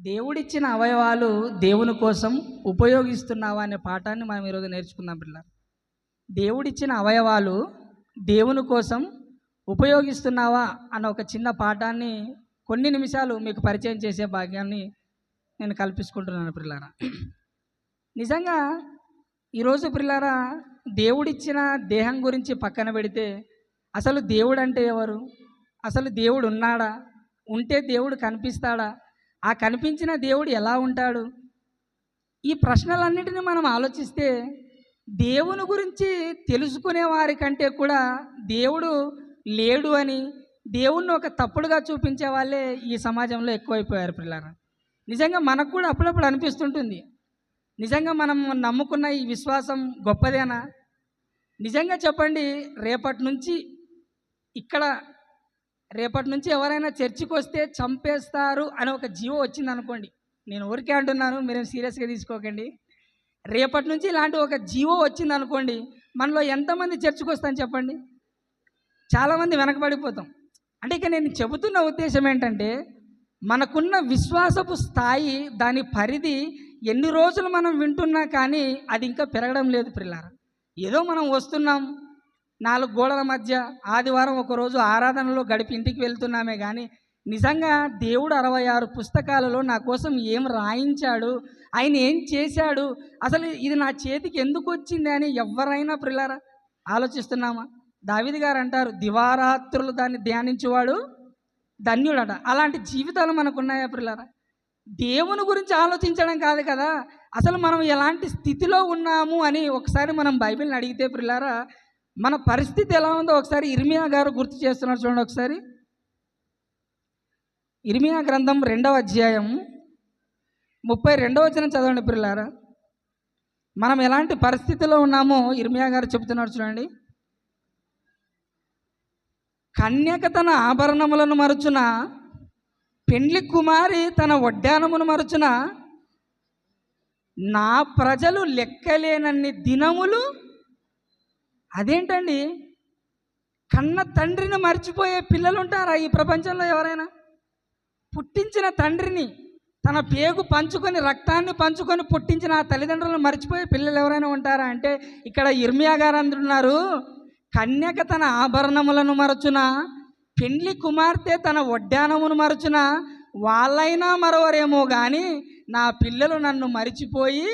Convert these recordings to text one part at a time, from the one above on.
దేవుడిచ్చిన అవయవాలు దేవుని కోసం ఉపయోగిస్తున్నావా అనే పాఠాన్ని మనం ఈరోజు నేర్చుకుందాం పిల్ల. దేవుడిచ్చిన అవయవాలు దేవుని కోసం ఉపయోగిస్తున్నావా అన్న ఒక చిన్న పాఠాన్ని కొన్ని నిమిషాలు మీకు పరిచయం చేసే భాగ్యాన్ని నేను కల్పించుకుంటున్నాను పిల్లారా. నిజంగా ఈరోజు పిల్లారా, దేవుడిచ్చిన దేహం గురించి పక్కన పెడితే అసలు దేవుడు అంటే ఎవరు, అసలు దేవుడు ఉన్నాడా, ఉంటే దేవుడు కనిపిస్తాడా, ఆ కనిపించిన దేవుడు ఎలా ఉంటాడు, ఈ ప్రశ్నలన్నిటిని మనం ఆలోచిస్తే దేవుని గురించి తెలుసుకునే వారి కంటే కూడా దేవుడు లేడు అని దేవుణ్ణి ఒక తప్పుడుగా చూపించే వాళ్ళే ఈ సమాజంలో ఎక్కువైపోయారు పిల్లలు. నిజంగా మనకు కూడా అప్పుడప్పుడు అనిపిస్తుంటుంది, నిజంగా మనం నమ్ముకున్న ఈ విశ్వాసం గొప్పదేనా? నిజంగా చెప్పండి, రేపటి నుంచి ఎవరైనా చర్చికి వస్తే చంపేస్తారు అని ఒక జీవో వచ్చింది అనుకోండి, నేను ఊరికే అంటున్నాను, మీరేం సీరియస్గా తీసుకోకండి. రేపటి నుంచి ఇలాంటి ఒక జీవో వచ్చింది అనుకోండి, మనలో ఎంతమంది చర్చికి వస్తాను చెప్పండి? చాలామంది వెనకబడిపోతాం. అంటే ఇక నేను చెబుతున్న ఉద్దేశం ఏంటంటే, మనకున్న విశ్వాసపు స్థాయి, దాని పరిధి ఎన్ని రోజులు మనం వింటున్నా కానీ అది ఇంకా పెరగడం లేదు పిల్లారా. ఏదో మనం వస్తున్నాం, 4 గోడల మధ్య ఆదివారం ఒకరోజు ఆరాధనలో గడిపి ఇంటికి వెళ్తున్నామే కానీ నిజంగా దేవుడు 66 పుస్తకాలలో నా కోసం ఏం రాయించాడు, ఆయన ఏం చేశాడు, అసలు ఇది నా చేతికి ఎందుకు వచ్చింది అని ఎవరైనా పిల్లారా ఆలోచిస్తున్నామా? దావీదు గారు అంటారు, దివారాత్రులు దాన్ని ధ్యానించేవాడు ధన్యుడట. అలాంటి జీవితాలు మనకున్నాయా పిల్లారా? దేవుని గురించి ఆలోచించడం కాదు కదా, అసలు మనం ఎలాంటి స్థితిలో ఉన్నాము అని ఒకసారి మనం బైబిల్ని అడిగితే పిల్లారా, మన పరిస్థితి ఎలా ఉందో ఒకసారి ఇర్మియా గారు గుర్తు చేస్తున్నారు చూడండి. ఒకసారి ఇర్మియా గ్రంథం 2వ అధ్యాయం 32వ వచనం చదవండి పిల్లారా. మనం ఎలాంటి పరిస్థితిలో ఉన్నామో ఇర్మియా గారు చెబుతున్నారు చూడండి. కన్యక తన ఆభరణములను మరుచున, పెండ్లి కుమారి తన వడ్డానమును మరుచున, నా ప్రజలు లెక్కలేనన్ని దినములు. అదేంటండి, కన్న తండ్రిని మర్చిపోయే పిల్లలు ఉంటారా ఈ ప్రపంచంలో? ఎవరైనా పుట్టించిన తండ్రిని, తన పేగు పంచుకొని రక్తాన్ని పంచుకొని పుట్టించిన ఆ తల్లిదండ్రులను మర్చిపోయే పిల్లలు ఎవరైనా ఉంటారా అంటే ఇక్కడ ఇర్మియా గారు అంటున్నారు, కన్యక తన ఆభరణములను మరచున, పెండ్లి కుమార్తె తన వడ్డానమును మరచున, వాళ్ళైనా మరవరేమో కానీ నా పిల్లలు నన్ను మరిచిపోయి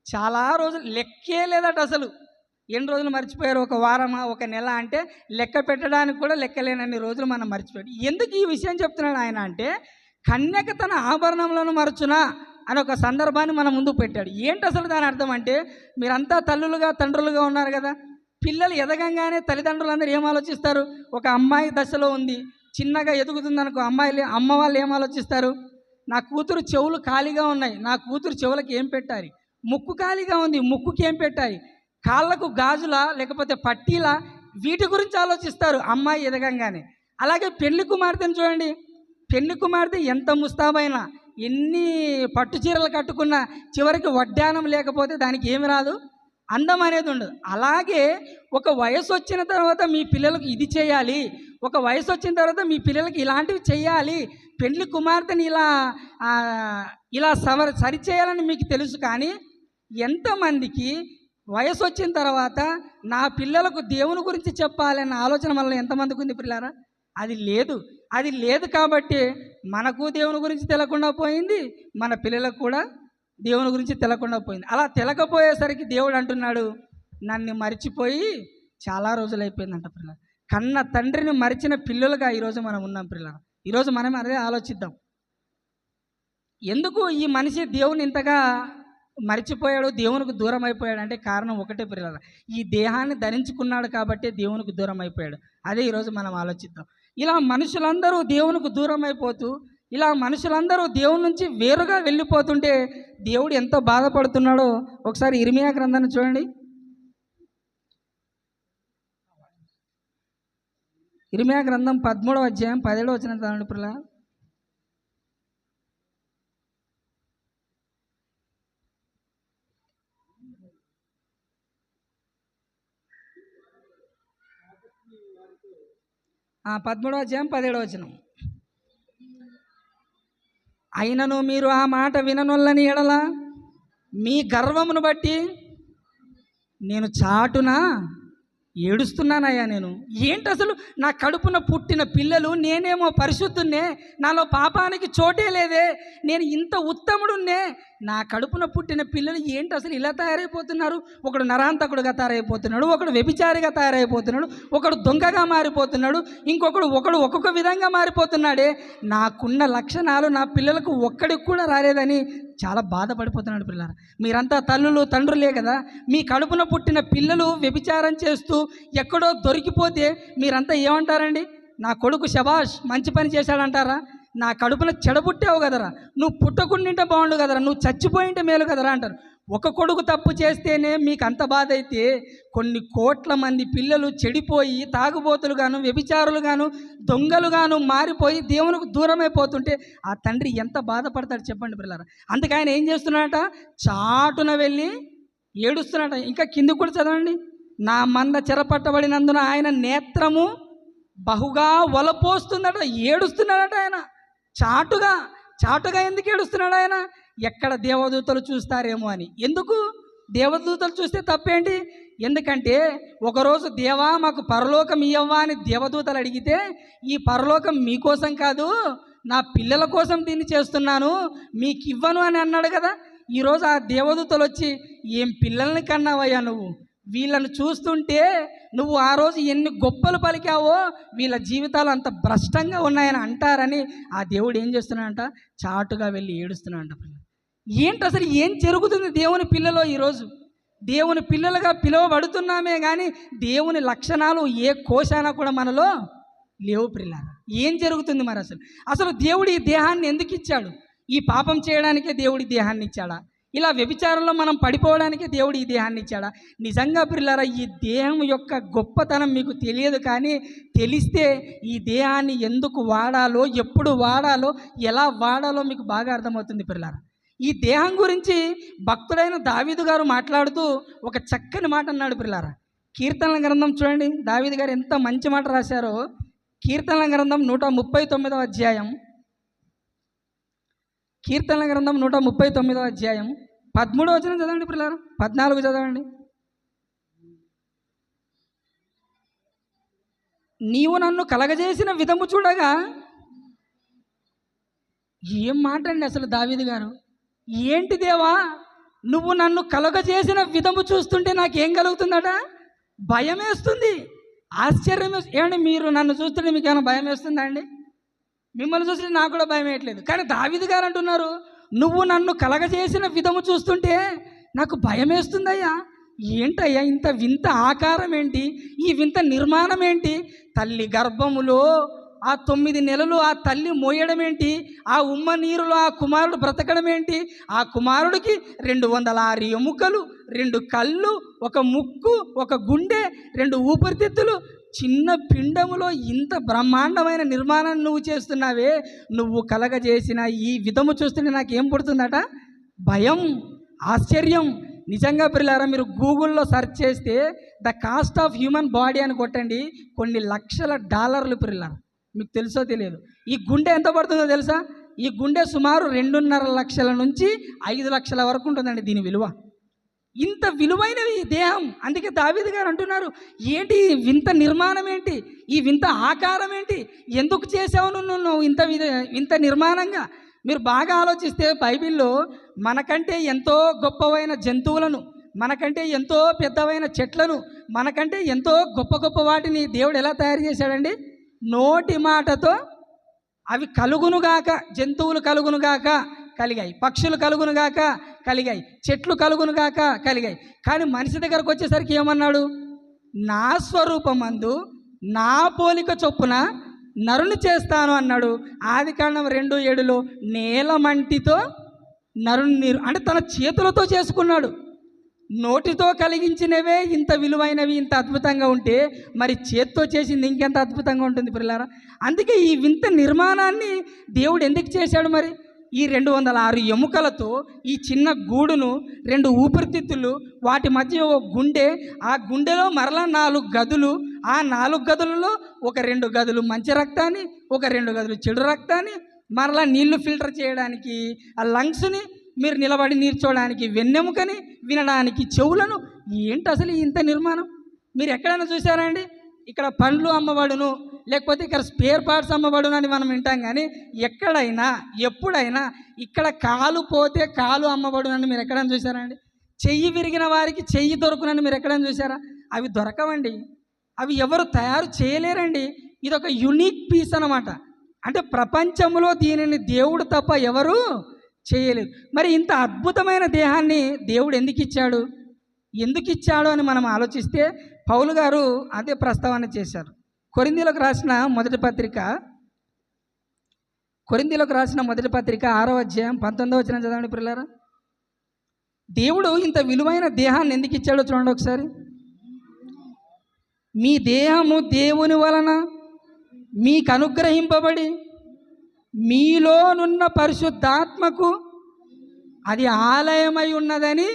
చాలా రోజులు, లెక్కే లేదట అసలు. ఎన్ని రోజులు మర్చిపోయారు? ఒక వారమా, ఒక నెల అంటే లెక్క పెట్టడానికి కూడా లెక్కలేనన్ని రోజులు మనం మర్చిపోయాడు. ఎందుకు ఈ విషయం చెప్తున్నాడు ఆయన అంటే, కన్యక తన ఆభరణములను మరచునా అని ఒక సందర్భాన్ని మన ముందుకు పెట్టాడు. ఏంటి అసలు దాని అర్థం అంటే, మీరంతా తల్లులుగా తండ్రులుగా ఉన్నారు కదా, పిల్లలు ఎదగంగానే తల్లిదండ్రులందరూ ఏం ఆలోచిస్తారు? ఒక అమ్మాయి దశలో ఉంది, చిన్నగా ఎదుగుతుంది అనుకో, అమ్మ వాళ్ళు ఏం ఆలోచిస్తారు? నా కూతురు చెవులు ఖాళీగా ఉన్నాయి, నా కూతురు చెవులకు ఏం పెట్టాలి, ముక్కు ఖాళీగా ఉంది, ముక్కుకి ఏం పెట్టాలి, కాళ్ళకు గాజులా లేకపోతే పట్టీలా, వీటి గురించి ఆలోచిస్తారు అమ్మాయి ఎదగంగానే. అలాగే పెళ్లి కుమార్తెను చూడండి, పెళ్లి కుమార్తె ఎంత ముస్తాబైనా, ఎన్ని పట్టు చీరలు కట్టుకున్నా చివరికి వడ్డానం లేకపోతే దానికి ఏమి రాదు, అందం అనేది ఉండదు. అలాగే ఒక వయసు వచ్చిన తర్వాత మీ పిల్లలకు ఇది చేయాలి, ఒక వయసు వచ్చిన తర్వాత మీ పిల్లలకి ఇలాంటివి చేయాలి, పెళ్లి కుమార్తెని ఇలా సరిచేయాలని మీకు తెలుసు. కానీ ఎంతమందికి వయసు వచ్చిన తర్వాత నా పిల్లలకు దేవుని గురించి చెప్పాలన్న ఆలోచన వల్ల ఎంతమందికి ఉంది పిల్లారా? అది లేదు కాబట్టి మనకు దేవుని గురించి తెలకుండా పోయింది, మన పిల్లలకు కూడా దేవుని గురించి తెలకుండా పోయింది. అలా తెలకపోయేసరికి దేవుడు అంటున్నాడు, నన్ను మరిచిపోయి చాలా రోజులు అయిపోయిందంట పిల్లలు. కన్న తండ్రిని మరిచిన పిల్లలుగా ఈరోజు మనం ఉన్నాం పిల్లలు. ఈరోజు మనం అదే ఆలోచిద్దాం. ఎందుకు ఈ మనిషి దేవుని ఇంతగా మరిచిపోయాడు, దేవునికి దూరం అయిపోయాడు అంటే కారణం ఒకటే పిల్లలు, ఈ దేహాన్ని ధరించుకున్నాడు కాబట్టి దేవునికి దూరం అయిపోయాడు. అదే ఈరోజు మనం ఆలోచిద్దాం. ఇలా మనుషులందరూ దేవునికి దూరం అయిపోతూ, ఇలా మనుషులందరూ దేవుని నుంచి వేరుగా వెళ్ళిపోతుంటే దేవుడు ఎంత బాధపడుతున్నాడో ఒకసారి ఇర్మియా గ్రంథాన్ని చూడండి. ఇర్మియా గ్రంథం 13వ అధ్యాయం 17వ వచనం చదవండి పిల్ల. ఆ 13వ అధ్యాయం 17వ వచనం. అయినను మీరు ఆ మాట విననొల్లని ఎడల మీ గర్వమును బట్టి నేను చాటున ఏడుస్తున్నానయ్యా. నేను ఏంటి అసలు, నా కడుపున పుట్టిన పిల్లలు, నేనేమో పరిశుద్ధున్నే, నాలో పాపానికి చోటే లేదే, నేను ఇంత ఉత్తముడున్నే, నా కడుపున పుట్టిన పిల్లలు ఏంటి అసలు ఇలా తయారైపోతున్నారు? ఒకడు నరాంతకుడుగా తయారైపోతున్నాడు, ఒకడు వ్యభిచారిగా తయారైపోతున్నాడు, ఒకడు దొంగగా మారిపోతున్నాడు, ఇంకొకడు ఒక్కొక్క విధంగా మారిపోతున్నాడే. నాకున్న లక్షణాలు నా పిల్లలకు ఒక్కడికి కూడా రాలేదని చాలా బాధపడిపోతున్నాడు. పిల్లలు, మీరంతా తల్లులు తండ్రులే కదా. మీ కడుపున పుట్టిన పిల్లలు వ్యభిచారం చేస్తూ ఎక్కడో దొరికిపోతే మీరంతా ఏమంటారండి? నా కొడుకు శబాష్ మంచి పని చేశాడంటారా? నా కడుపున చెడబుట్టావు కదరా, నువ్వు పుట్టకుండింటే బాగుండు కదరా, నువ్వు చచ్చిపోయింటే మేలు కదరా అంటారు. ఒక కొడుకు తప్పు చేస్తేనే మీకు అంత బాధ అయితే, కొన్ని కోట్ల మంది పిల్లలు చెడిపోయి తాగుబోతులుగాను, వ్యభిచారులుగాను, దొంగలుగాను మారిపోయి దేవునికి దూరమైపోతుంటే ఆ తండ్రి ఎంత బాధపడతాడు చెప్పండి పిల్లలు. అందుకే ఆయన ఏం చేస్తున్నాడట? చాటున వెళ్ళి ఏడుస్తున్నాడట. ఇంకా కింద కూడా చదవండి. నా మంద చెరపట్టబడినందున ఆయన నేత్రము బహుగా వలపోస్తుందట. ఏడుస్తున్నాడట ఆయన చాటుగా ఎందుకు ఏడుస్తున్నాడు ఆయన? ఎక్కడ దేవదూతలు చూస్తారేమో అని. ఎందుకు దేవదూతలు చూస్తే తప్పేంటి? ఎందుకంటే ఒకరోజు దేవా మాకు పరలోకం ఇయ్యవ్వా అని దేవదూతలు అడిగితే, ఈ పరలోకం మీకోసం కాదు, నా పిల్లల కోసం దీన్ని చేస్తున్నాను, మీకు ఇవ్వను అని అన్నాడు కదా. ఈరోజు ఆ దేవదూతలు వచ్చి, ఏం పిల్లల్ని కన్నావయ్యా నువ్వు, వీళ్ళను చూస్తుంటే నువ్వు ఆ రోజు ఎన్ని గొప్పలు పలికావో, వీళ్ళ జీవితాలు అంత భ్రష్టంగా ఉన్నాయని అంటారని ఆ దేవుడు ఏం చేస్తున్నాడంట? చాటుగా వెళ్ళి ఏడుస్తున్నాడంట. ఏంటి అసలు ఏం జరుగుతుంది దేవుని పిల్లలో? ఈరోజు దేవుని పిల్లలుగా పిలువబడుతున్నామే కానీ దేవుని లక్షణాలు ఏ కోశాన కూడా మనలో లేవు పిల్లలు. ఏం జరుగుతుంది మరి? అసలు దేవుడు ఈ దేహాన్ని ఎందుకు ఇచ్చాడు? ఈ పాపం చేయడానికే దేవుడి దేహాన్ని ఇచ్చాడా? ఇలా వ్యభిచారంలో మనం పడిపోవడానికే దేవుడు ఈ దేహాన్ని ఇచ్చాడా? నిజంగా పిల్లరా, ఈ దేహం యొక్క గొప్పతనం మీకు తెలియదు, కానీ తెలిస్తే ఈ దేహాన్ని ఎందుకు వాడాలో, ఎప్పుడు వాడాలో, ఎలా వాడాలో మీకు బాగా అర్థమవుతుంది పిల్లరా. ఈ దేహం గురించి భక్తుడైన దావీదు గారు మాట్లాడుతూ ఒక చక్కని మాట అన్నాడు పిల్లరా. కీర్తనల గ్రంథం చూడండి, దావీదు గారు ఎంత మంచి మాట రాశారో. కీర్తనల గ్రంథం 139వ అధ్యాయం, కీర్తనల గ్రంథం 139వ అధ్యాయం 13వ వచనం చదవండి పిల్లలు, 14 చదవండి. నీవు నన్ను కలగజేసిన విధము చూడగా. ఏం మాట అండి అసలు దావీదు గారు. ఏంటి దేవా, నువ్వు నన్ను కలగజేసిన విధము చూస్తుంటే నాకేం కలుగుతుందట? భయం వేస్తుంది, ఆశ్చర్యం. ఏమండి మీరు నన్ను చూస్తుంటే మీకు ఏమైనా భయం వేస్తుందా అండి? మిమ్మల్ని చూస్తే నాకు కూడా భయం వేయట్లేదు. కానీ దావీదు గారు అంటున్నారు, నువ్వు నన్ను కలగజేసిన విధము చూస్తుంటే నాకు భయం వేస్తుందయ్యా. ఏంటయ్యా ఇంత వింత ఆకారం ఏంటి, ఈ వింత నిర్మాణం ఏంటి? తల్లి గర్భములో ఆ 9 నెలలు ఆ తల్లి మోయడం ఏంటి? ఆ ఉమ్మ నీరులో ఆ కుమారుడు బ్రతకడం ఏంటి? ఆ కుమారుడికి 206 ఎముకలు, 2 కళ్ళు, 1 ముక్కు, 1 గుండె, 2 ఊపిరితిత్తులు, చిన్న పిండములో ఇంత బ్రహ్మాండమైన నిర్మాణాన్ని నువ్వు చేస్తున్నావే. నువ్వు కలగజేసిన ఈ విధము చూస్తుంటే నాకేం పుడుతుందట? భయం, ఆశ్చర్యం. నిజంగా పిల్లారా, మీరు గూగుల్లో సెర్చ్ చేస్తే the cost of human body అని కొట్టండి, కొన్ని లక్షల డాలర్లు పిల్లారా. మీకు తెలుసో తెలియదు. ఈ గుండె ఎంత పడుతుందో తెలుసా? ఈ గుండె సుమారు 2.5 లక్షల నుంచి 5 లక్షల వరకు ఉంటుందండి దీని విలువ. ఇంత విలువైనవి ఈ దేహం. అందుకే దావీదు గారు అంటున్నారు, ఏంటి ఈ వింత నిర్మాణం ఏంటి, ఈ వింత ఆకారం ఏంటి, ఎందుకు చేసావు నువ్వు ఇంత నిర్మాణంగా? మీరు బాగా ఆలోచిస్తే బైబిల్లో మనకంటే ఎంతో గొప్పవైన జంతువులను, మనకంటే ఎంతో పెద్దవైన చెట్లను, మనకంటే ఎంతో గొప్ప వాటిని దేవుడు ఎలా తయారు చేశాడండి? నోటి మాటతో అవి కలుగునుగాక, జంతువులు కలుగునుగాక కలిగాయి, పక్షులు కలుగునుగాక కలిగాయి, చెట్లు కలుగునుగాక కలిగాయి. కానీ మనిషి దగ్గరకు వచ్చేసరికి ఏమన్నాడు? నా స్వరూపమందు నా పోలిక చొప్పున నరుని చేస్తాను అన్నాడు. ఆదికాండం 2:7లో నేలమంటితో నరుని, అంటే తన చేతులతో చేసుకున్నాడు. నోటితో కలిగించినవే ఇంత విలువైనవి, ఇంత అద్భుతంగా ఉంటే మరి చేత్తో చేసింది ఇంకెంత అద్భుతంగా ఉంటుంది పిల్లారా. అందుకే ఈ వింత నిర్మాణాన్ని దేవుడు ఎందుకు చేశాడు మరి? ఈ 206 ఎముకలతో ఈ చిన్న గూడును, 2 ఊపిరితిత్తులు, వాటి మధ్య ఒక గుండె, ఆ గుండెలో మరలా 4 గదులు, ఆ 4 గదులలో ఒక 2 గదులు మంచి రక్తాన్ని, ఒక 2 గదులు చెడు రక్తాన్ని, మరలా నీళ్లు ఫిల్టర్ చేయడానికి ఆ లంగ్స్ని మీరు నిలబడి నీర్చోవడానికి వెన్నెముకని వినడానికి చెవులను. ఏంటి అసలు ఇంత నిర్మాణం మీరు ఎక్కడైనా చూసారా అండి? ఇక్కడ పండ్లు అమ్మబడును, లేకపోతే ఇక్కడ స్పేర్ పార్ట్స్ అమ్మబడును అని మనం వింటాం, కానీ ఎక్కడైనా ఎప్పుడైనా ఇక్కడ కాలు పోతే కాలు అమ్మబడునని మీరు ఎక్కడైనా చూసారా అండి? చెయ్యి విరిగిన వారికి చెయ్యి దొరుకునని మీరు ఎక్కడైనా చూసారా? అవి దొరకవండి, అవి ఎవరు తయారు చేయలేరండి. ఇది ఒక యునిక్ పీస్ అన్నమాట. అంటే ప్రపంచంలో దీనిని దేవుడు తప్ప ఎవరు చేయలేదు. మరి ఇంత అద్భుతమైన దేహాన్ని దేవుడు ఎందుకు ఇచ్చాడు అని మనం ఆలోచిస్తే పౌలు గారు అదే ప్రస్తావన చేశారు. కొరింథీయులకు రాసిన మొదటి పత్రిక 6వ అధ్యాయం 19వ వచనం చదవండి ప్రియులారా. దేవుడు ఇంత విలువైన దేహాన్ని ఎందుకు ఇచ్చాడో చూడండి ఒకసారి. మీ దేహము దేవుని వలన మీకు అనుగ్రహింపబడి మీలోనున్న పరిశుద్ధాత్మకు అది ఆలయమై ఉన్నదని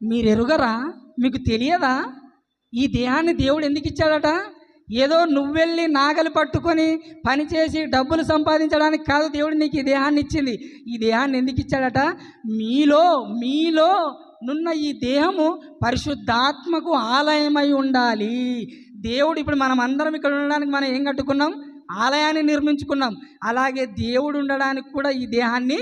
మీరు ఎరుగరా? మీకు తెలియదా? ఈ దేహాన్ని దేవుడు ఎందుకు ఇచ్చాడట? ఏదో నువ్వెళ్ళి నాగలి పట్టుకొని పనిచేసి డబ్బులు సంపాదించడానికి కాదు దేవుడు నీకు ఈ దేహాన్ని ఇచ్చింది. ఈ దేహాన్ని ఎందుకు ఇచ్చాడట? మీలో నున్న ఈ దేహము పరిశుద్ధాత్మకు ఆలయమై ఉండాలి. దేవుడు ఇప్పుడు మనం అందరం ఇక్కడ ఉండడానికి మనం ఏం కట్టుకున్నాం? ఆలయాన్ని నిర్మించుకున్నాం. అలాగే దేవుడు ఉండడానికి కూడా ఈ దేహాన్ని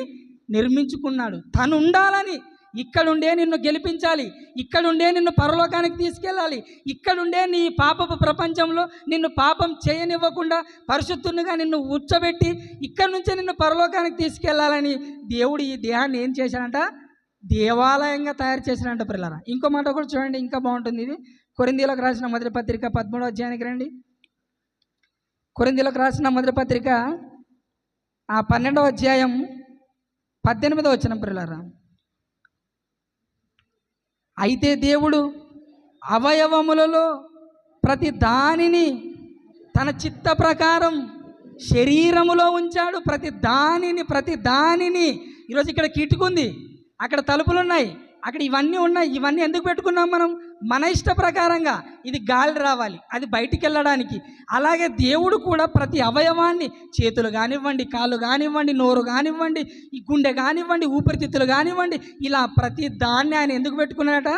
నిర్మించుకున్నాడు. తను ఉండాలని, ఇక్కడుండే నిన్ను గెలిపించాలి, ఇక్కడుండే నిన్ను పరలోకానికి తీసుకెళ్ళాలి, ఇక్కడుండే నీ పాపపు ప్రపంచంలో నిన్ను పాపం చేయనివ్వకుండా పరిశుద్ధునిగా నిన్ను ఉచ్చబెట్టి ఇక్కడి నుంచే నిన్ను పరలోకానికి తీసుకెళ్ళాలని దేవుడు ఈ దేహాన్ని ఏం చేశాడంట? దేవాలయంగా తయారు చేసినట్టు పిల్లరా. ఇంకో మాట కూడా చూడండి, ఇంకా బాగుంటుంది ఇది. కొరింథీయులకు రాసిన మొదటి పత్రిక 13వ అధ్యాయానికి రండి. కొరింథీయులకు రాసిన మొదటి పత్రిక 12వ అధ్యాయం 18వ వచనం పిల్లరా. అయితే దేవుడు అవయవములలో ప్రతి దానిని తన చిత్త ప్రకారం శరీరములో ఉంచాడు. ప్రతి దానిని ఈరోజు ఇక్కడ కిటికుంది, అక్కడ తలుపులు ఉన్నాయి, అక్కడ ఇవన్నీ ఉన్నాయి. ఇవన్నీ ఎందుకు పెట్టుకున్నాం మనం? మన ఇష్ట ప్రకారంగా. ఇది గాలి రావాలి, అది బయటికి వెళ్ళడానికి. అలాగే దేవుడు కూడా ప్రతి అవయవాన్ని, చేతులు కానివ్వండి, కాళ్ళు కానివ్వండి, నోరు కానివ్వండి, ఈ గుండె కానివ్వండి, ఊపిరితిత్తులు కానివ్వండి, ఇలా ప్రతి దాన్ని ఆయన ఎందుకు పెట్టుకున్నాడట?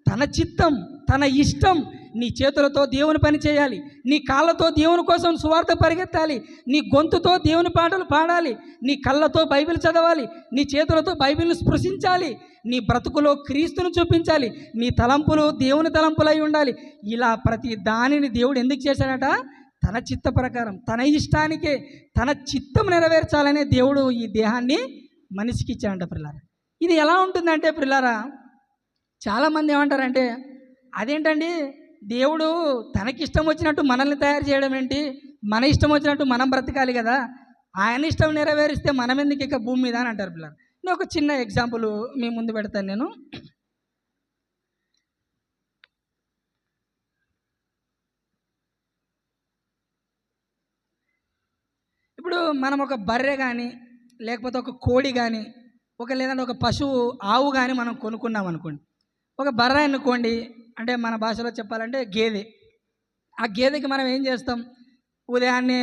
తన చిత్తం, తన ఇష్టం. నీ చేతులతో దేవుని పని చేయాలి, నీ కాళ్ళతో దేవుని కోసం సువార్త పరిగెత్తాలి, నీ గొంతుతో దేవుని పాటలు పాడాలి, నీ కళ్ళతో బైబిల్ చదవాలి, నీ చేతులతో బైబిల్ని స్పృశించాలి, నీ బ్రతుకులో క్రీస్తును చూపించాలి, నీ తలంపులు దేవుని తలంపులై ఉండాలి. ఇలా ప్రతి దానిని దేవుడు ఎందుకు చేశాడట? తన చిత్త ప్రకారం, తన ఇష్టానికే, తన చిత్తం నెరవేర్చాలనే దేవుడు ఈ దేహాన్ని మనిషికి ఇచ్చాడంట పిల్లారా. ఇది ఎలా ఉంటుందంటే పిల్లారా, చాలామంది ఏమంటారంటే, అదేంటండి దేవుడు తనకిష్టం వచ్చినట్టు మనల్ని తయారు చేయడం ఏంటి? మన ఇష్టం వచ్చినట్టు మనం బ్రతకాలి కదా, ఆయన ఇష్టం నెరవేరిస్తే మనం ఎందుకు ఇక భూమి మీద అని అంటారు పిల్లలు. నేను ఒక చిన్న ఎగ్జాంపుల్ మీ ముందు పెడతాను. నేను ఇప్పుడు మనం ఒక బర్రె కానీ, లేకపోతే ఒక కోడి కానీ, లేదంటే ఒక పశువు, ఆవు కానీ మనం కొనుక్కున్నాం అనుకోండి. ఒక బర్రె అనుకోండి, అంటే మన భాషలో చెప్పాలంటే గేదె. ఆ గేదెకి మనం ఏం చేస్తాం? ఉదయాన్నే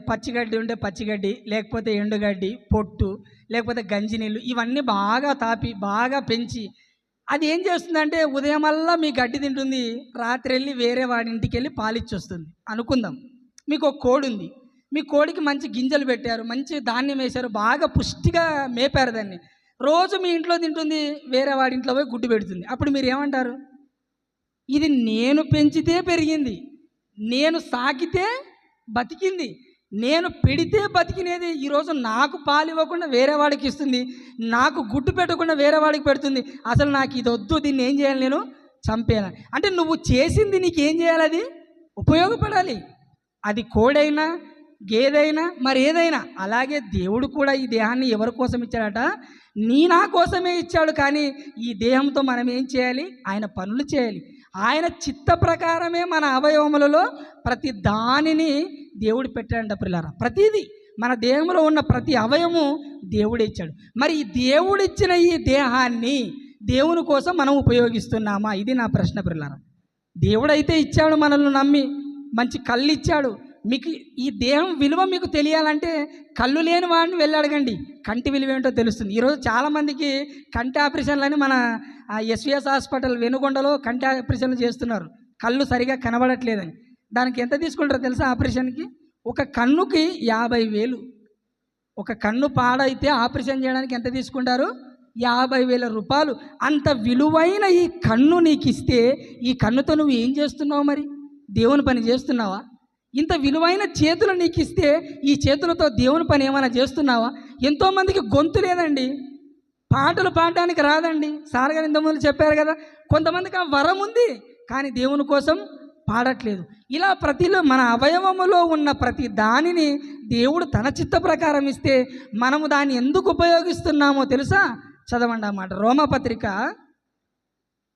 పచ్చిగడ్డి ఉంటే పచ్చిగడ్డి, లేకపోతే ఎండుగడ్డి, పొట్టు, లేకపోతే గంజి నీళ్ళు, ఇవన్నీ బాగా తాపి బాగా పెంచి అది ఏం చేస్తుందంటే ఉదయమల్లా మీ గడ్డి తింటుంది, రాత్రి వెళ్ళి వేరే వాడింటికి వెళ్ళి పాలిచ్చి వస్తుంది అనుకుందాం. మీకు ఒక కోడి ఉంది, మీ కోడికి మంచి గింజలు పెట్టారు, మంచి ధాన్యం వేశారు, బాగా పుష్టిగా మేపారు దాన్ని. రోజు మీ ఇంట్లో తింటుంది, వేరే వాడి ఇంట్లో పోయి గుడ్డు పెడుతుంది. అప్పుడు మీరు ఏమంటారు? ఇది నేను పెంచితే పెరిగింది, నేను సాకితే బతికింది, నేను పెడితే బతికినేది. ఈరోజు నాకు పాలు ఇవ్వకుండా వేరే వాడికి ఇస్తుంది, నాకు గుడ్డు పెట్టకుండా వేరే వాడికి పెడుతుంది. అసలు నాకు ఇది వద్దు, దీన్ని ఏం చేయాలి? నేను చంపేయాలి. అంటే నువ్వు చేసింది నీకేం చేయాలి? అది ఉపయోగపడాలి. అది కోడైనా, గేదైనా, మరి ఏదైనా. అలాగే దేవుడు కూడా ఈ దేహాన్ని ఎవరి కోసం ఇచ్చాడట? నా కోసమే ఇచ్చాడు. కానీ ఈ దేహంతో మనం ఏం చేయాలి? ఆయన పనులు చేయాలి. ఆయన చిత్త ప్రకారమే మన అవయవములలో ప్రతి దానిని దేవుడు పెట్టాడంట పిల్లారా. ప్రతిదీ మన దేహంలో ఉన్న ప్రతి అవయవము దేవుడే ఇచ్చాడు. మరి ఈ దేవుడిచ్చిన ఈ దేహాన్ని దేవుని కోసం మనం ఉపయోగిస్తున్నామా? ఇది నా ప్రశ్న పిల్లారా. దేవుడైతే ఇచ్చాడు, మనల్ని నమ్మి మంచి కళ్ళు ఇచ్చాడు, మీకు ఈ దేహం విలువ మీకు తెలియాలంటే కళ్ళు లేని వాడిని వెళ్ళి అడగండి, కంటి విలువ ఏంటో తెలుస్తుంది. ఈరోజు చాలామందికి కంటి ఆపరేషన్లని మన ఎస్విఎస్ హాస్పిటల్ వెనుకొండలో కంటి ఆపరేషన్లు చేస్తున్నారు, కళ్ళు సరిగా కనబడట్లేదని. దానికి ఎంత తీసుకుంటారో తెలుసా ఆపరేషన్కి? ఒక కన్నుకి 50,000. ఒక కన్ను పాడైతే ఆపరేషన్ చేయడానికి ఎంత తీసుకుంటారు? 50,000 రూపాయలు. అంత విలువైన ఈ కన్ను నీకు ఇస్తే ఈ కన్నుతో నువ్వు ఏం చేస్తున్నావు? మరి దేవుని పని చేస్తున్నావా? ఇంత విలువైన చేతులు నీకు ఇస్తే ఈ చేతులతో దేవుని పని ఏమైనా చేస్తున్నావా? ఎంతోమందికి గొంతు లేదండి, పాటలు పాడడానికి రాదండి. సార్ గారు ఇంతకుముందు చెప్పారు కదా, కొంతమందికి ఆ వరం ఉంది కానీ దేవుని కోసం పాడట్లేదు. ఇలా ప్రతిలో మన అవయవములో ఉన్న ప్రతి దానిని దేవుడు తన చిత్త ప్రకారం ఇస్తే మనము దాన్ని ఎందుకు ఉపయోగిస్తున్నామో తెలుసా? చదవండి ఆ మాట. రోమపత్రిక,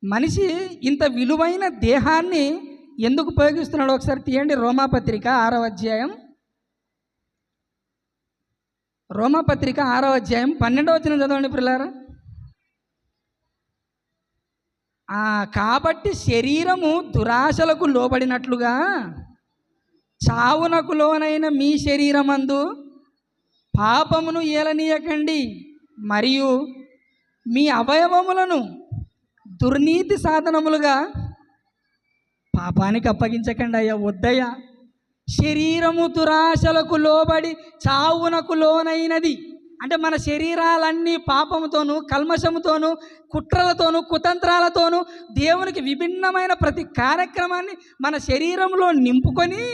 మనిషి ఇంత విలువైన దేహాన్ని ఎందుకు ఉపయోగిస్తున్నాడో ఒకసారి తీయండి. రోమపత్రిక 6వ అధ్యాయం, రోమపత్రిక 6వ అధ్యాయం 12వ వచనం చదవండి పిల్లారా. కాబట్టి శరీరము దురాశలకు లోబడినట్లుగా చావునకు లోనైన మీ శరీరమందు పాపమును ఏలనీయకండి, మరియు మీ అవయవములను దుర్నీతి సాధనములుగా పాపానికి అప్పగించకండి అయ్యా. వద్దయ్యా. శరీరము దురాశలకు లోబడి చావునకు లోనైనది అంటే మన శరీరాలన్నీ పాపముతోనూ కల్మషముతోనూ కుట్రలతోనూ కుతంత్రాలతోనూ దేవునికి విభిన్నమైన ప్రతి కార్యక్రమాన్ని మన శరీరంలో నింపుకొని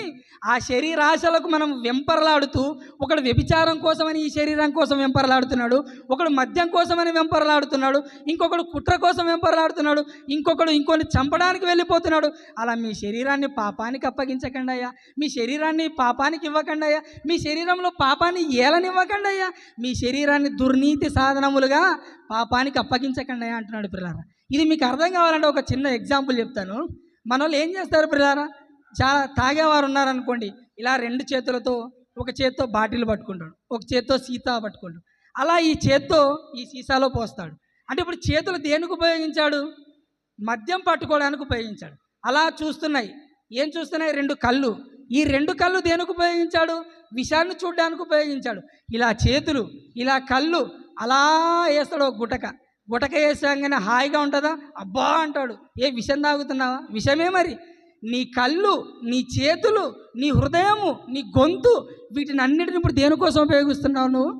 ఆ శరీరాశలకు మనం వెంపరలాడుతూ, ఒకడు వ్యభిచారం కోసమని ఈ శరీరం కోసం వెంపరలాడుతున్నాడు, ఒకడు మద్యం కోసమని వెంపరలాడుతున్నాడు, ఇంకొకడు కుట్ర కోసం వెంపరలాడుతున్నాడు, ఇంకొకడు ఇంకొని చంపడానికి వెళ్ళిపోతున్నాడు. అలా మీ శరీరాన్ని పాపానికి అప్పగించకండి అయ్యా, మీ శరీరాన్ని పాపానికి ఇవ్వకండి అయ్యా, మీ శరీరంలో పాపాన్ని ఏలనివ్వకండి అయ్యా, మీ శరీరాన్ని దుర్నీతి సాధనములుగా పాపానికి అప్పగించకండి అయ్యా అంటున్నాడు పిల్లారా. ఇది మీకు అర్థం కావాలంటే ఒక చిన్న ఎగ్జాంపుల్ చెప్తాను. మన వాళ్ళు ఏం చేస్తారు పిల్లారా, చాలా తాగేవారు ఉన్నారనుకోండి, ఇలా 2 చేతులతో, ఒక చేత్తో బాటిల్ పట్టుకుంటాడు, ఒక చేత్తో సీసా పట్టుకుంటాడు, అలా ఈ చేత్తో ఈ సీసాలో పోస్తాడు. అంటే ఇప్పుడు చేతులు దేనికి ఉపయోగించాడు? మద్యం పట్టుకోవడానికి ఉపయోగించాడు. అలా చూస్తున్నాయి, ఏం చూస్తున్నాయి? 2 కళ్ళు. ఈ 2 కళ్ళు దేనికి ఉపయోగించాడు? విషాన్ని చూడడానికి ఉపయోగించాడు. ఇలా చేతులు, ఇలా కళ్ళు, అలా వేస్తాడు ఒక గుటక వేసాగానే హాయిగా ఉంటుందా? అబ్బా అంటాడు. ఏ విషం తాగుతున్నావా? విషమే. మరి నీ కళ్ళు, నీ చేతులు, నీ హృదయము, నీ గొంతు, వీటిని అన్నిటిని ఇప్పుడు దేనికోసం ఉపయోగిస్తున్నావు నువ్వు?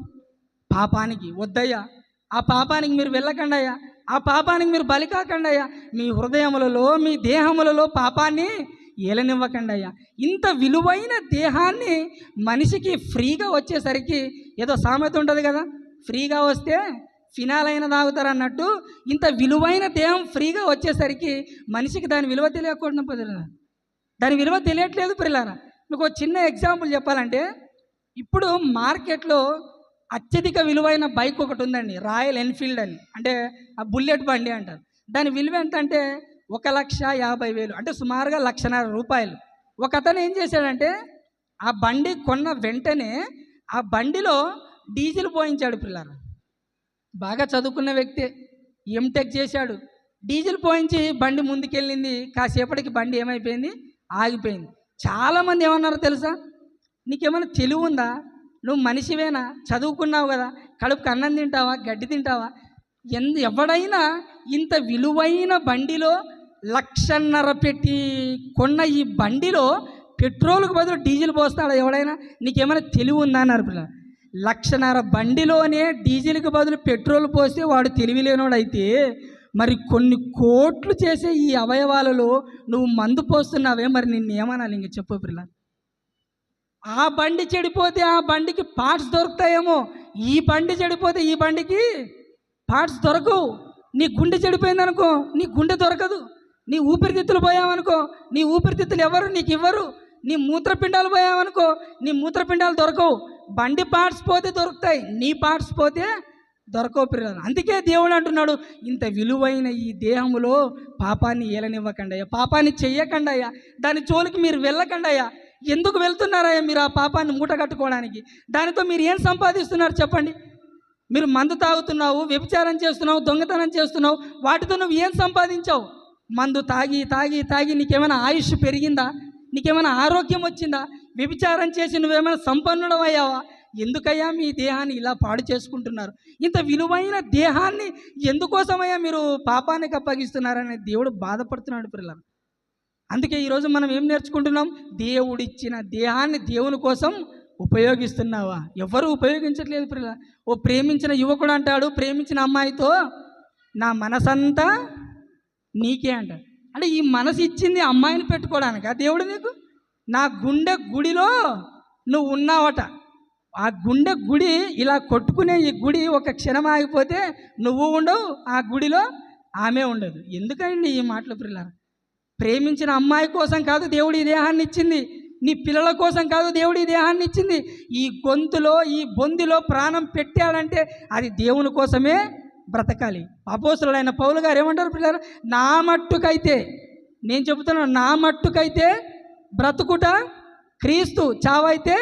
పాపానికి. వద్దయ్యా, ఆ పాపానికి మీరు వెళ్ళకండి అయ్యా, ఆ పాపానికి మీరు బలి కాకండి అయ్యా. మీ హృదయములలో, మీ దేహములలో పాపాన్ని ఏలనివ్వకండి అయ్యా. ఇంత విలువైన దేహాన్ని మనిషికి ఫ్రీగా వచ్చేసరికి, ఏదో సామెత ఉంటుంది కదా, ఫ్రీగా వస్తే ఫినాల్ అయినా తాగుతారు అన్నట్టు, ఇంత విలువైన దేహం ఫ్రీగా వచ్చేసరికి మనిషికి దాని విలువ తెలియకూడదు పిల్లరా, దాని విలువ తెలియట్లేదు పిల్లరా. మీకు ఒక చిన్న ఎగ్జాంపుల్ చెప్పాలంటే, ఇప్పుడు మార్కెట్లో అత్యధిక విలువైన బైక్ ఒకటి ఉందండి, రాయల్ ఎన్ఫీల్డ్ అని, అంటే ఆ బుల్లెట్ బండి అంటారు. దాని విలువ ఎంత అంటే 1,50,000, అంటే సుమారుగా 1,50,000 రూపాయలు. ఒక అతను ఏం చేశాడంటే, ఆ బండి కొన్న వెంటనే ఆ బండిలో డీజిల్ పోయించాడు పిల్లరా. బాగా చదువుకున్న వ్యక్తే, ఎంటెక్ చేశాడు. డీజిల్ పోయించి బండి ముందుకెళ్ళింది, కాసేపటికి బండి ఏమైపోయింది? ఆగిపోయింది. చాలామంది ఏమన్నారో తెలుసా? నీకేమైనా తెలివి ఉందా? నువ్వు మనిషివేనా? చదువుకున్నావు కదా, కడుపుకి అన్నం తింటావా, గడ్డి తింటావా? ఎవడైనా ఇంత విలువైన బండిలో 1,50,000 పెట్టి కొన్న ఈ బండిలో పెట్రోల్కు బదులు డీజిల్ పోస్తాడా ఎవడైనా? నీకేమైనా తెలివి ఉందా అన్నారు పిల్లలు. 1,50,000 బండిలోనే డీజిల్కి బదులు పెట్రోల్ పోస్తే వాడు తెలివి లేనోడైతే, మరి కొన్ని కోట్లు చేసే ఈ అవయవాలలో నువ్వు మందు పోస్తున్నావే, మరి నిన్నేమనాలి? ఇంక చెప్పు పిల్ల. ఆ బండి చెడిపోతే ఆ బండికి పార్ట్స్ దొరుకుతాయేమో, ఈ బండి చెడిపోతే ఈ బండికి పార్ట్స్ దొరకవు. నీ గుండె చెడిపోయిందనుకో, నీ గుండె దొరకదు. నీ ఊపిరితిత్తులు పోయావనుకో, నీ ఊపిరితిత్తులు ఎవరు నీకు ఇవ్వరు. నీ మూత్రపిండాలు పోయావనుకో, నీ మూత్రపిండాలు దొరకవు. బండి పార్ట్స్ పోతే దొరుకుతాయి, నీ పార్ట్స్ పోతే దొరకవు పిల్లలు. అందుకే దేవుడు అంటున్నాడు, ఇంత విలువైన ఈ దేహములో పాపాన్ని ఏలనివ్వకండి అయ్యా, పాపాన్ని చెయ్యకండి అయ్యా, దాని జోలికి మీరు వెళ్ళకండి అయ్యా. ఎందుకు వెళ్తున్నారయ్యా మీరు? ఆ పాపాన్ని మూట కట్టుకోవడానికి. దానితో మీరు ఏం సంపాదిస్తున్నారు చెప్పండి? మీరు మందు తాగుతున్నావు, వ్యభిచారం చేస్తున్నావు, దొంగతనం చేస్తున్నావు, వాటితో నువ్వు ఏం సంపాదించావు? మందు తాగి తాగి తాగి నీకేమైనా ఆయుష్ పెరిగిందా? నీకేమైనా ఆరోగ్యం వచ్చిందా? వ్యభిచారం చేసి నువ్వేమైనా సంపన్నుడమయ్యావా? ఎందుకయ్యా మీ దేహాన్ని ఇలా పాడు చేసుకుంటున్నారు? ఇంత విలువైన దేహాన్ని ఎందుకోసమయ్యా మీరు పాపానికి అప్పగిస్తున్నారని దేవుడు బాధపడుతున్నాడు పిల్లలు. అందుకే ఈరోజు మనం ఏం నేర్చుకుంటున్నాం? దేవుడిచ్చిన దేహాన్ని దేవుని కోసం ఉపయోగిస్తున్నావా? ఎవరు ఉపయోగించట్లేదు పిల్లలు. ఓ ప్రేమించిన యువకుడు అంటాడు ప్రేమించిన అమ్మాయితో, నా మనసంతా నీకే అంటాడు. అంటే ఈ మనసు ఇచ్చింది అమ్మాయిని పెట్టుకోవడానికా దేవుడు నీకు? నా గుండె గుడిలో నువ్వు ఉన్నావట. ఆ గుండె గుడి ఇలా కొట్టుకునే ఈ గుడి ఒక క్షణం ఆగిపోతే నువ్వు ఉండవు, ఆ గుడిలో ఆమె ఉండదు. ఎందుకండి ఈ మాటలు పిల్లలు? ప్రేమించిన అమ్మాయి కోసం కాదు దేవుడు ఈ దేహాన్ని ఇచ్చింది, నీ పిల్లల కోసం కాదు దేవుడు ఈ దేహాన్ని ఇచ్చింది. ఈ గొంతులో ఈ బొందిలో ప్రాణం పెట్టాడంటే అది దేవుని కోసమే బ్రతకాలి. అపోస్తలుడైన పౌలు గారు ఏమంటారు పిల్లలు? నా మట్టుకైతే, నేను చెబుతున్నాను, నా మట్టుకైతే బ్రతుకుట క్రీస్తు, చావైతే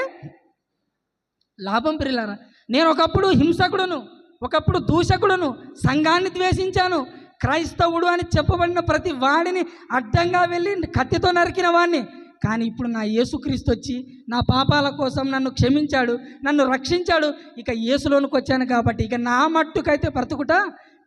లాభం పిల్లరా. నేను ఒకప్పుడు హింసకుడును, ఒకప్పుడు దూషకుడును, సంఘాన్ని ద్వేషించాను, క్రైస్తవుడు అని చెప్పబడిన ప్రతి వాడిని అడ్డంగా వెళ్ళి కత్తితో నరికిన వాడిని. కానీ ఇప్పుడు నా యేసుక్రీస్తు వచ్చి నా పాపాల కోసం నన్ను క్షమించాడు, నన్ను రక్షించాడు. ఇక యేసులోనికి వచ్చాను కాబట్టి ఇక నా మట్టుకైతే బ్రతుకుట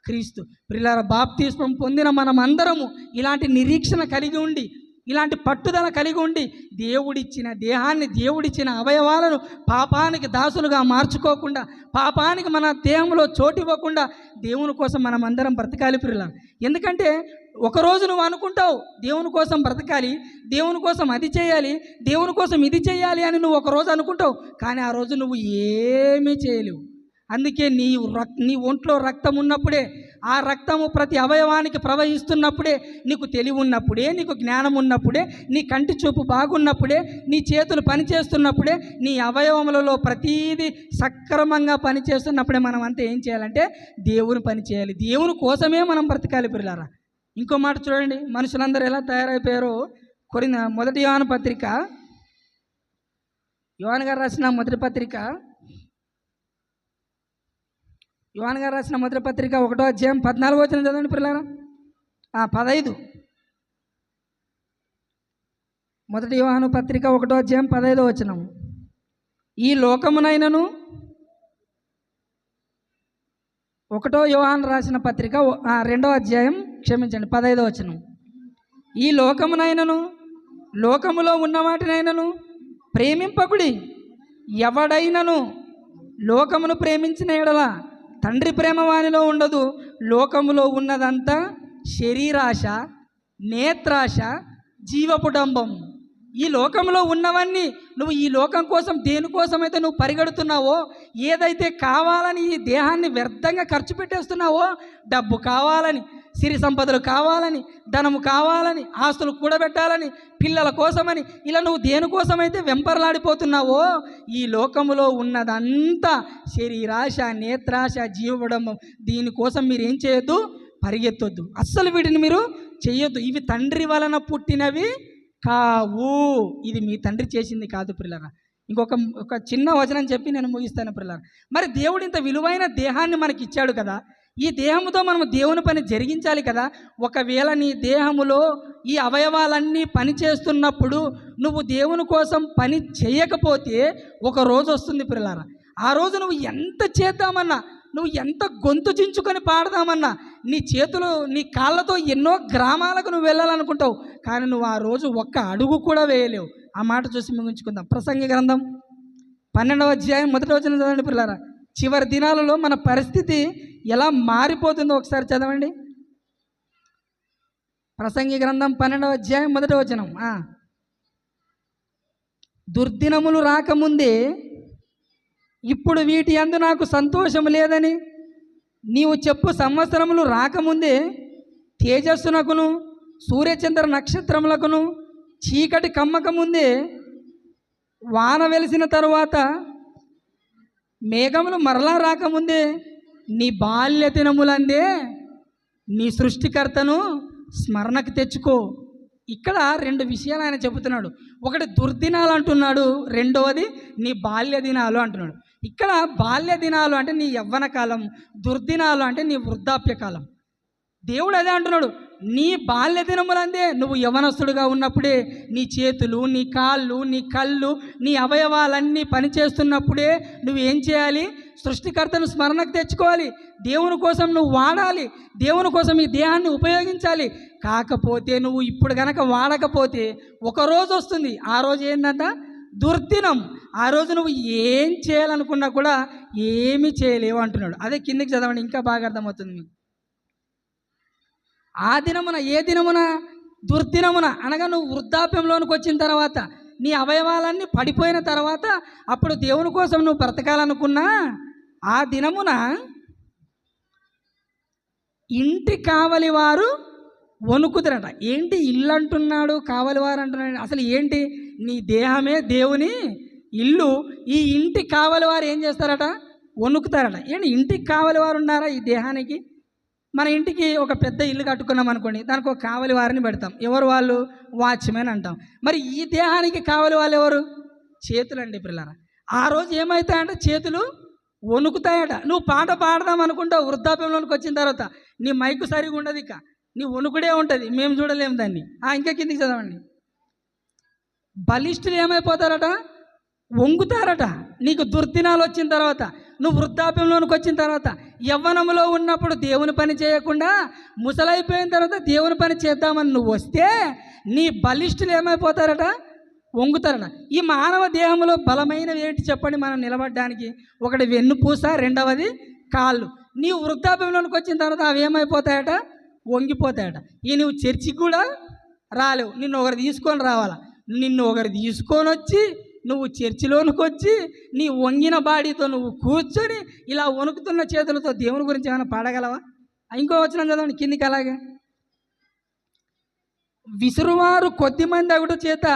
క్రీస్తు. పిల్లల బాప్తిస్మం పొందిన మనం అందరము ఇలాంటి నిరీక్షణ కలిగి ఉండి, ఇలాంటి పట్టుదల కలిగి ఉండి, దేవుడిచ్చిన దేహాన్ని, దేవుడిచ్చిన అవయవాలను పాపానికి దాసులుగా మార్చుకోకుండా, పాపానికి మన దేహంలో చోటు ఇవ్వకుండా దేవుని కోసం మనం అందరం బ్రతకాలి పిల్లలు. ఎందుకంటే ఒకరోజు నువ్వు అనుకుంటావు దేవుని కోసం బ్రతకాలి, దేవుని కోసం అది చేయాలి, దేవుని కోసం ఇది చేయాలి అని నువ్వు ఒకరోజు అనుకుంటావు, కానీ ఆ రోజు నువ్వు ఏమీ చేయలేవు. అందుకే నీ ఒంట్లో రక్తం ఉన్నప్పుడే, ఆ రక్తము ప్రతి అవయవానికి ప్రవహిస్తున్నప్పుడే, నీకు తెలివి ఉన్నప్పుడే, నీకు జ్ఞానం ఉన్నప్పుడే, నీ కంటి చూపు బాగున్నప్పుడే, నీ చేతులు పనిచేస్తున్నప్పుడే, నీ అవయవములలో ప్రతీది సక్రమంగా పనిచేస్తున్నప్పుడే మనం అంతా ఏం చేయాలంటే దేవుని పని చేయాలి. దేవుని కోసమే మనం బ్రతకాలి పిల్లలారా. ఇంకో మాట చూడండి, మనుషులందరూ ఎలా తయారైపోయారో. మొదటి యోహాను పత్రిక, యోహాను గారు రాసిన మొదటి పత్రిక, యోహాను గారు రాసిన మొదటి పత్రిక 1వ అధ్యాయం 14వ వచనం చదవండి పిల్లలారా. 15. మొదటి యోహాను పత్రిక 1వ అధ్యాయం 15వ వచనం. ఈ లోకమునైనను, 1వ యోహాను రాసిన పత్రిక 2వ అధ్యాయం, క్షమించండి, 15వ వచనం. ఈ లోకమునైనను, లోకములో ఉన్న వాటినైనను ప్రేమింపకుడి. ఎవడైనను లోకమును ప్రేమించిన ఎడల తండ్రి ప్రేమ వానిలో ఉండదు. లోకములో ఉన్నదంతా శరీరాశ, నేత్రాశ, జీవపుడంబం. ఈ లోకంలో ఉన్నవన్నీ నువ్వు ఈ లోకం కోసం, దేనికోసమైతే నువ్వు పరిగెడుతున్నావో, ఏదైతే కావాలని ఈ దేహాన్ని వ్యర్థంగా ఖర్చు పెట్టేస్తున్నావో, డబ్బు కావాలని, సిరి సంపదలు కావాలని, ధనము కావాలని, ఆస్తులు కూడబెట్టాలని, పిల్లల కోసమని, ఇలా నువ్వు దేనికోసమైతే వెంపర్లాడిపోతున్నావో, ఈ లోకములో ఉన్నదంతా శరీరాశ, నేత్రాశ, జీవబడంబం. దీనికోసం మీరు ఏం చేయొద్దు? పరిగెత్తొద్దు. అస్సలు వీటిని మీరు చేయొద్దు. ఇవి తండ్రి వలన పుట్టినవి కావు. ఇది మీ తండ్రి చేసింది కాదు పిల్లరా. ఒక చిన్న వచనం చెప్పి నేను ముగిస్తాను పిల్లరా. మరి దేవుడు ఇంత విలువైన దేహాన్ని మనకి ఇచ్చాడు కదా, ఈ దేహముతో మనము దేవుని పని జరిగించాలి కదా. ఒకవేళ నీ దేహములో ఈ అవయవాలన్నీ పని చేస్తున్నప్పుడు నువ్వు దేవుని కోసం పని చేయకపోతే ఒక రోజు వస్తుంది పిల్లలారా. ఆ రోజు నువ్వు ఎంత చేద్దామన్నా, నువ్వు ఎంత గొంతు చించుకొని పాడదామన్నా, నీ చేతులు, నీ కాళ్ళతో ఎన్నో గ్రామాలకు నువ్వు వెళ్ళాలనుకుంటావు, కానీ నువ్వు ఆ రోజు ఒక్క అడుగు కూడా వేయలేవు. ఆ మాట చూసి ముగించుకుందాం. ప్రసంగి గ్రంథం 12వ అధ్యాయం 1వ వచనం చదవండి పిల్లలారా. చివరి దినాలలో మన పరిస్థితి ఎలా మారిపోతుందో ఒకసారి చదవండి. ప్రసంగి గ్రంథం 12వ అధ్యాయం 1వ వచనం. దుర్దినములు రాకముందే ఇప్పుడు వీటి యందు నాకు సంతోషం లేదని నీవు చెప్పు సంవత్సరములు రాకముందే తేజస్సునకును సూర్యచంద్ర నక్షత్రములకును చీకటి కమ్మకముందే వాన వెలిసిన తరువాత మేఘములు మరలా రాకముందే నీ బాల్య దినములందే నీ సృష్టికర్తను స్మరణకు తెచ్చుకో. ఇక్కడ 2 విషయాలు ఆయన చెబుతున్నాడు. ఒకటి దుర్దినాలు అంటున్నాడు, రెండవది నీ బాల్య దినాలు అంటున్నాడు. ఇక్కడ బాల్య దినాలు అంటే నీ యవ్వన కాలం, దుర్దినాలు అంటే నీ వృద్ధాప్య కాలం. దేవుడు అదే అంటున్నాడు, నీ బాల్య దినములందే నువ్వు యవనస్తుడుగా ఉన్నప్పుడే నీ చేతులు, నీ కాళ్ళు, నీ కళ్ళు, నీ అవయవాలన్నీ పనిచేస్తున్నప్పుడే నువ్వు ఏం చేయాలి? సృష్టికర్తను స్మరణకు తెచ్చుకోవాలి. దేవుని కోసం నువ్వు వాడాలి. దేవుని కోసం ఈ దేహాన్ని ఉపయోగించాలి. కాకపోతే నువ్వు ఇప్పుడు కనుక వాడకపోతే ఒకరోజు వస్తుంది, ఆ రోజు ఏంటంట? దుర్దినం. ఆ రోజు నువ్వు ఏం చేయాలనుకున్నా కూడా ఏమీ చేయలేవు అంటున్నాడు. అదే కిందికి చదవండి, ఇంకా బాగా అర్థమవుతుంది మీకు. ఆ దినమున, ఏ దినమున? దుర్దినమున. అనగా నువ్వు వృద్ధాప్యంలోనికి వచ్చిన తర్వాత, నీ అవయవాలన్నీ పడిపోయిన తర్వాత, అప్పుడు దేవుని కోసం నువ్వు బ్రతకాలనుకున్నా ఆ దినమున ఇంటి కావలి వారు వణుకుతారట. ఏంటి ఇల్లు అంటున్నాడు, కావలివారు అంటున్నాడు? అసలు ఏంటి? నీ దేహమే దేవుని ఇల్లు. ఈ ఇంటి కావలివారు ఏం చేస్తారట? వణుకుతారట. ఏంటి ఇంటికి కావలివారు ఉన్నారా ఈ దేహానికి? మన ఇంటికి ఒక పెద్ద ఇల్లు కట్టుకున్నాం అనుకోండి, దానికి ఒక కావలి వారిని పెడతాం. ఎవరు వాళ్ళు? వాచ్మెన్ అంటాం. మరి ఈ దేహానికి కావలి వాళ్ళు ఎవరు? చేతులండి పిల్లరా. ఆ రోజు ఏమవుతాయంటే చేతులు వణుకుతాయట. నువ్వు పాట పాడదాం అనుకుంటావు, వృద్ధాప్యంలోనికి వచ్చిన తర్వాత నీ మైకు సరిగా ఉండదు, ఇక నీ వణుకుడే ఉంటుంది, మేము చూడలేము దాన్ని. ఇంకా కిందికి చదవండి. బలిష్ఠులు ఏమైపోతారట? వంగుతారట. నీకు దుర్దినాలు వచ్చిన తర్వాత, నువ్వు వృద్ధాప్యంలోనికి వచ్చిన తర్వాత, యవ్వనంలో ఉన్నప్పుడు దేవుని పని చేయకుండా ముసలైపోయిన తర్వాత దేవుని పని చేద్దామని నువ్వు వస్తే నీ బలిష్ఠులు ఏమైపోతారట? వంగుతారట. ఈ మానవ దేహంలో బలమైనవి ఏంటి చెప్పండి మనం నిలబడడానికి? ఒకటి వెన్నుపూస, రెండవది కాళ్ళు. నీవు వృద్ధాప్యంలోనికి వచ్చిన తర్వాత అవి ఏమైపోతాయట? వంగిపోతాయట. నువ్వు చర్చికి కూడా రాలేవు, నిన్ను ఒకరు తీసుకొని రావాలా. నిన్ను ఒకరు తీసుకొని వచ్చి నువ్వు చర్చిలోనికి వచ్చి నీ వంగిన బాడీతో నువ్వు కూర్చొని ఇలా వణుకుతున్న చేతులతో దేవుని గురించి ఏమైనా పాడగలవా? ఇంకో వచనం చదవండి కిందికి. అలాగే విసురువారు కొద్దిమంది అగుడు చేత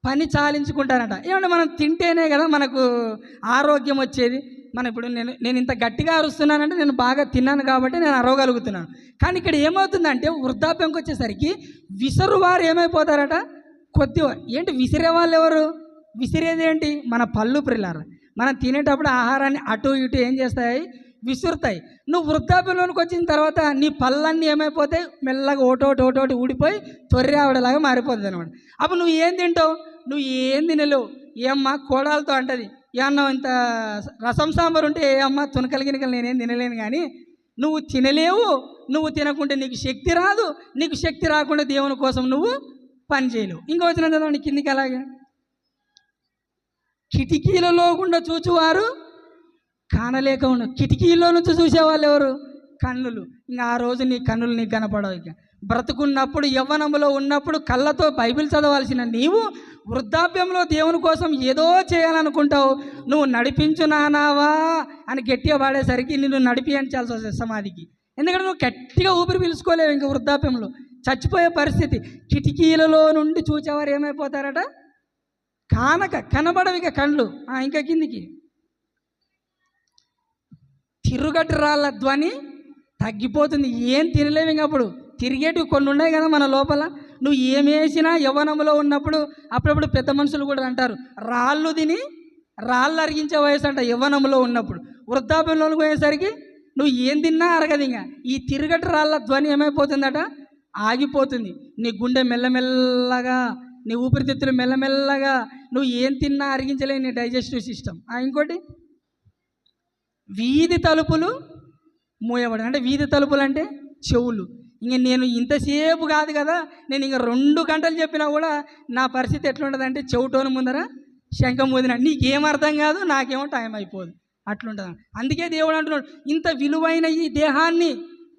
పని చాలించుకుంటారట. ఏమంటే మనం తింటేనే కదా మనకు ఆరోగ్యం వచ్చేది. ఇప్పుడు నేను ఇంత గట్టిగా అరుస్తున్నానంటే నేను బాగా తిన్నాను కాబట్టి నేను అరవగలుగుతున్నాను. కానీ ఇక్కడ ఏమవుతుందంటే వృద్ధాప్యంకి వచ్చేసరికి విసురువారు ఏమైపోతారట? కొద్దివారు. ఏంటి విసిరే వాళ్ళు ఎవరు? విసిరేది ఏంటి? మన పళ్ళు పిల్లలు. మనం తినేటప్పుడు ఆహారాన్ని అటు ఇటు ఏం చేస్తాయి? విసురుతాయి. నువ్వు వృద్ధాప్యంలోనికి వచ్చిన తర్వాత నీ పళ్ళన్నీ ఏమైపోతాయి? మెల్లగా ఓటోటి ఊడిపోయి తొర్రి ఆవిడలాగా మారిపోతుంది అనమాట. అప్పుడు నువ్వు ఏం తింటావు? నువ్వు ఏం తినలేవు. ఏమ్మా కోడాలతో అంటది, ఏమన్నా ఇంత రసం సాంబార్ ఉంటే ఏ అమ్మ తునకలు గినకలు నేనేం తినలేను. కానీ నువ్వు తినలేవు. నువ్వు తినకుంటే నీకు శక్తి రాదు. నీకు శక్తి రాకుండా దేవుని కోసం నువ్వు పని చేయలేవు. ఇంకో వచ్చిన చదవండి కిందికి. అలాగే కిటికీలలో గుండా చూచువారు కానలేక ఉండవు. కిటికీలో నుంచి చూసేవాళ్ళు ఎవరు? కన్నులు. ఇంకా ఆ రోజు నీ కన్నులు నీకు కనపడవు. ఇక బ్రతుకున్నప్పుడు యవ్వనంలో ఉన్నప్పుడు కళ్ళతో బైబిల్ చదవాల్సిన నీవు వృద్ధాప్యంలో దేవుని కోసం ఏదో చేయాలనుకుంటావు. నువ్వు నడిపించు నానావా అని గట్టిగా పాడేసరికి నిన్ను నడిపించాల్సి వస్తుంది సమాధికి. ఎందుకంటే నువ్వు గట్టిగా ఊపిరి పీల్చుకోలేవు. ఇంక వృద్ధాప్యంలో చచ్చిపోయే పరిస్థితి. కిటికీలలో నుండి చూచేవారు ఏమైపోతారట? కనబడవు ఇక కళ్ళు. ఇంకా కిందికి తిరుగటి రాళ్ళ ధ్వని తగ్గిపోతుంది. ఏం తినలేవు. ఇంక అప్పుడు తిరిగేటివి కొన్ని ఉన్నాయి కదా మన లోపల. నువ్వు ఏమేసినా యవ్వనంలో ఉన్నప్పుడు అప్పుడప్పుడు పెద్ద మనుషులు కూడా అంటారు, రాళ్ళు తిని రాళ్ళు అరిగించే వయసు అంట యవ్వనంలో ఉన్నప్పుడు. వృద్ధాప్యంలోకి పోయేసరికి నువ్వు ఏం తిన్నా అరగదు. ఇంకా ఈ తిరుగటి రాళ్ళ ధ్వని ఏమైపోతుందట? ఆగిపోతుంది. నీ గుండె మెల్లమెల్లగా, నీ ఊపిరితిత్తులు మెల్లమెల్లగా, నువ్వు ఏం తిన్నా అరిగించలేని నీ డైజెస్టివ్ సిస్టమ్. ఇంకోటి వీధి తలుపులు మూయబడి. అంటే వీధి తలుపులు అంటే చెవులు. ఇంక నేను ఇంతసేపు కాదు కదా, నేను ఇంక 2 గంటలు చెప్పినా కూడా నా పరిస్థితి ఎట్లుంటుందంటే చెవిటోని ముందర శంఖం ఊదిన. నీకేం అర్థం కాదు, నాకేమో టైం అయిపోదు, అట్లుంటుంది. అందుకే దేవుడు అంటున్నాడు, ఇంత విలువైన ఈ దేహాన్ని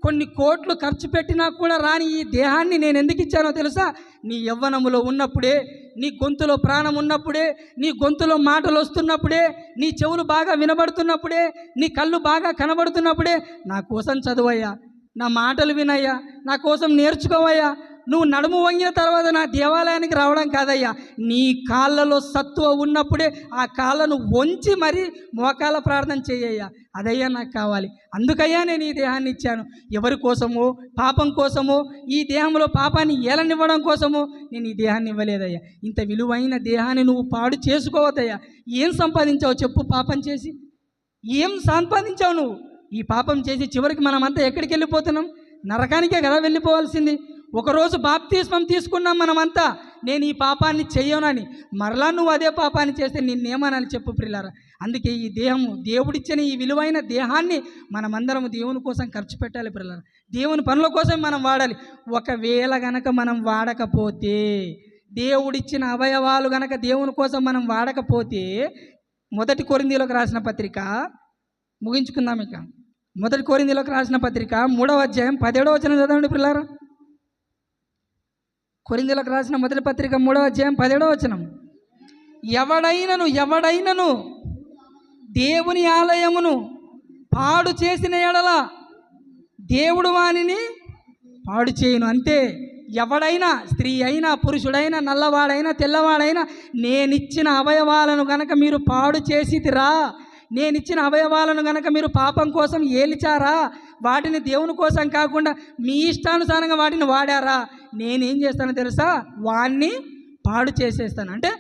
కొన్ని కోట్లు ఖర్చు పెట్టినా కూడా రాని ఈ దేహాన్ని నేను ఎందుకు ఇచ్చానో తెలుసా? నీ యవ్వనములో ఉన్నప్పుడే, నీ గొంతులో ప్రాణం ఉన్నప్పుడే, నీ గొంతులో మాటలు వస్తున్నప్పుడే, నీ చెవులు బాగా వినబడుతున్నప్పుడే, నీ కళ్ళు బాగా కనబడుతున్నప్పుడే నా కోసం చదువయ్యా, నా మాటలు వినయ్యా, నా కోసం నేర్చుకోవయ్యా. నువ్వు నడుము వంగిన తర్వాత నా దేవాలయానికి రావడం కాదయ్యా, నీ కాళ్ళలో సత్తువ ఉన్నప్పుడే ఆ కాళ్ళను వంచి మరీ మోకాళ్ళ ప్రార్థన చేయయ్యా. అదయ్యా నాకు కావాలి. అందుకయ్యా నేను ఈ దేహాన్ని ఇచ్చాను. ఎవరి కోసమో, పాపం కోసమో, ఈ దేహంలో పాపాన్ని ఏలనివ్వడం కోసమో నేను ఈ దేహాన్ని ఇవ్వలేదయ్యా. ఇంత విలువైన దేహాన్ని నువ్వు పాడు చేసుకోవద్దయ్యా. ఏం సంపాదించావు చెప్పు? పాపం చేసి ఏం సంపాదించావు నువ్వు? ఈ పాపం చేసి చివరికి మనమంతా ఎక్కడికి వెళ్ళిపోతున్నాం? నరకానికే కదా వెళ్ళిపోవాల్సింది. ఒకరోజు బాప్తిస్మం తీసుకున్నాం మనమంతా, నేను ఈ పాపాన్ని చెయ్యనని. మరలా నువ్వు అదే పాపాన్ని చేస్తే నిన్నేమనాలి చెప్పు ప్రియులారా. అందుకే ఈ దేహము, దేవుడిచ్చిన ఈ విలువైన దేహాన్ని మనమందరం దేవుని కోసం ఖర్చు పెట్టాలి ప్రియులారా. దేవుని పనుల కోసం మనం వాడాలి. ఒకవేళ గనక మనం వాడకపోతే, దేవుడిచ్చిన అవయవాలు గనక దేవుని కోసం మనం వాడకపోతే, 1 కొరింథీయులకు రాసిన పత్రిక ముగించుకుందాం. ఇక 1 కొరింథీయులకు రాసిన పత్రిక 3వ అధ్యాయం 17వ వచనం చదవండి ప్రియులారా. కొరింథీయులకు రాసిన మొదటి పత్రిక 3వ అధ్యాయం 17వ వచనం. ఎవడైనను దేవుని ఆలయమును పాడు చేసిన ఎడల దేవుడు వానిని పాడు చేయను. అంతే. ఎవడైనా, స్త్రీ అయినా పురుషుడైనా నల్లవాడైనా తెల్లవాడైనా, నేనిచ్చిన అవయవాలను గనక మీరు పాడు చేసితిరా, నేనిచ్చిన అవయవాలను గనక మీరు పాపం కోసం ఏలిచారా, వాటిని దేవుని కోసం కాకుండా మీ ఇష్టానుసారంగా వాటిని వాడారా, నేనేం చేస్తానో తెలుసా, వాణ్ణి పాడు చేసేస్తాను. అంటే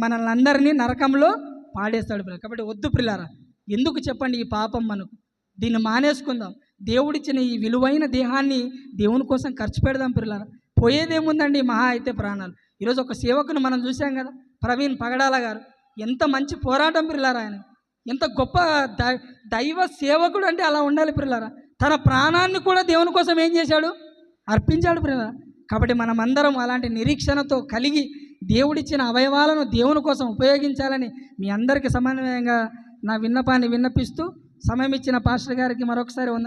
మనల్ని అందరినీ నరకంలో పాడేస్తాడు పిల్లలు. కాబట్టి వద్దు పిల్లారా, ఎందుకు చెప్పండి ఈ పాపం మనకు? దీన్ని మానేసుకుందాం. దేవుడిచ్చిన ఈ విలువైన దేహాన్ని దేవుని కోసం ఖర్చు పెడదాం పిల్లారా. పోయేదేముందండి, మహా అయితే ప్రాణాలు. ఈరోజు ఒక సేవకుని మనం చూసాం కదా, ప్రవీణ్ పగడాల గారు. ఎంత మంచి పోరాటం పిల్లారా ఆయన, ఎంత గొప్ప దైవ సేవకుడు అంటే అలా ఉండాలి పిల్లారా. తన ప్రాణాన్ని కూడా దేవుని కోసం ఏం చేశాడు, అర్పించాడు పిల్లారా. కాబట్టి మనమందరం అలాంటి నిరీక్షణతో కలిగి దేవుడిచ్చిన అవయవాలను దేవుని కోసం ఉపయోగించాలని మీ అందరికీ సమన్వయంగా నా విన్నపాన్ని విన్నపిస్తూ సమయం ఇచ్చిన పాస్టర్ గారికి మరొకసారి వందనం.